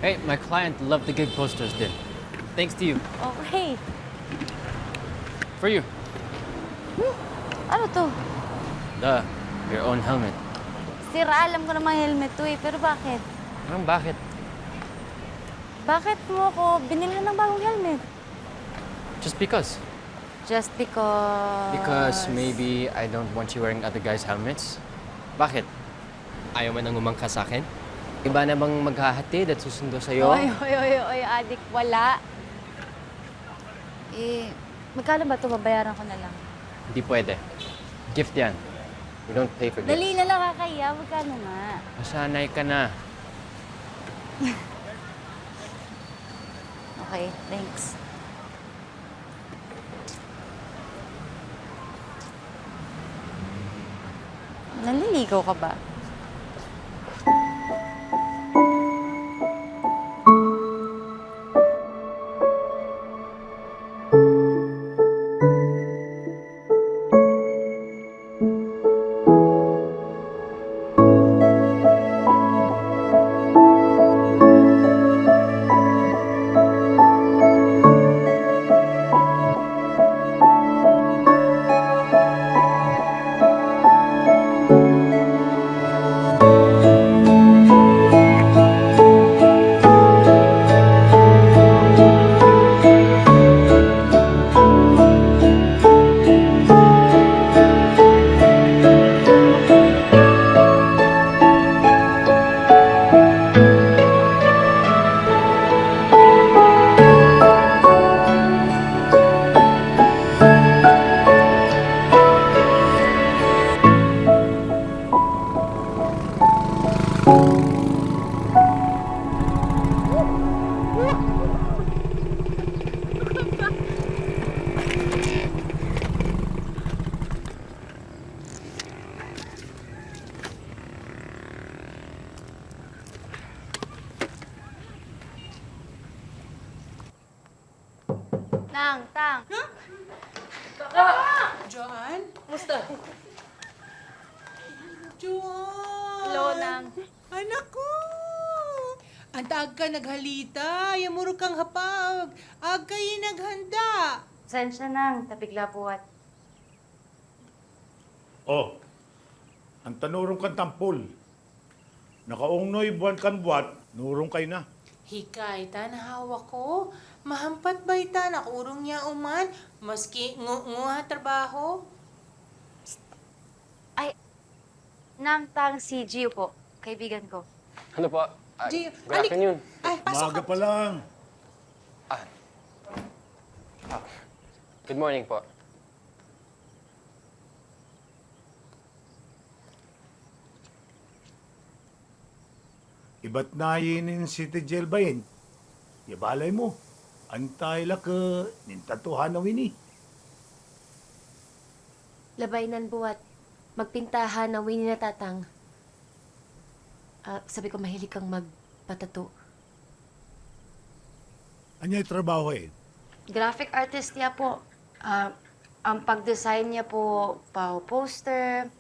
Hey, my client loved the gig posters din. Thanks to you. Okay. For you. Ano to? Duh, your own helmet. Sira, alam ko namang helmet to eh. Pero bakit? Anong bakit? Bakit mo ako binilhan ng bagong helmet? Just because. Just because... Because maybe I don't want you wearing other guys' helmets. Bakit? Ayaw mo nang umangka sa akin? Iba na bang maghahatid at susundo sa'yo? Oy, adik, wala. Eh, magkano ba ito? Babayaran ko na lang. Hindi pwede. Gift yan. We don't pay for gifts. Dali na lang kakaya. Magkano nga? Masanay ka na. Okay, thanks. Naliligaw ka ba? Tang. Joanne? Musta? Joanne! Hello, Nang. Anak ko! Ang taag ka naghalita, yamuro kang hapag. Ag kayo naghanda. Sensya nang, tabigla buwat. Oh, ang tanurong kan tampol. Nakaungnoy buwan kan buwat, nurong kay na. Hikay, tanahawa ko. Mahampat ba ita, nakurong niya uman, maski nguha trabaho? Ay, Nang Tang, si Gio po. Kaibigan ko. Ano po? Gio, Good alik- afternoon. Ay, pasok Maga ka. pa lang. Good morning po. Iba't na yinin si Tijel Bayin. Yabalay mo. Antay la ka nintatuhan na wini. Labaynan buwat. Magpintahan na Winnie na tatang. Sabi ko mahilig kang magpatato. Anyay trabaho eh. Graphic artist niya po. Ang pag-design niya po, poster,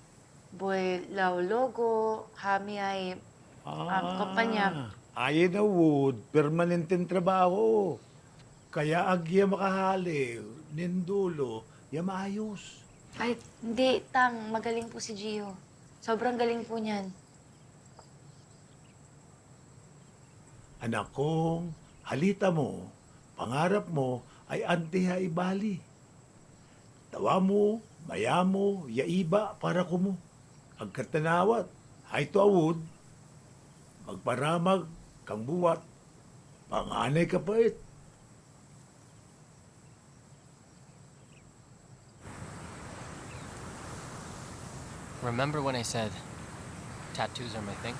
boy, logo, hami ay kampanya. Ayin na wood, permanenteng trabaho. Kaya agya makahali, nindulo, ya maayos. Ay, hindi, Tang. Magaling po si Gio. Sobrang galing po niyan. Anak kong, halita mo, pangarap mo ay antiha ibali. Tawa mo, maya mo, yaiba para kumo. Agkatanawat, hay to awod, magparamag, kang buwat, panganay ka pait. Remember when I said tattoos are my thing?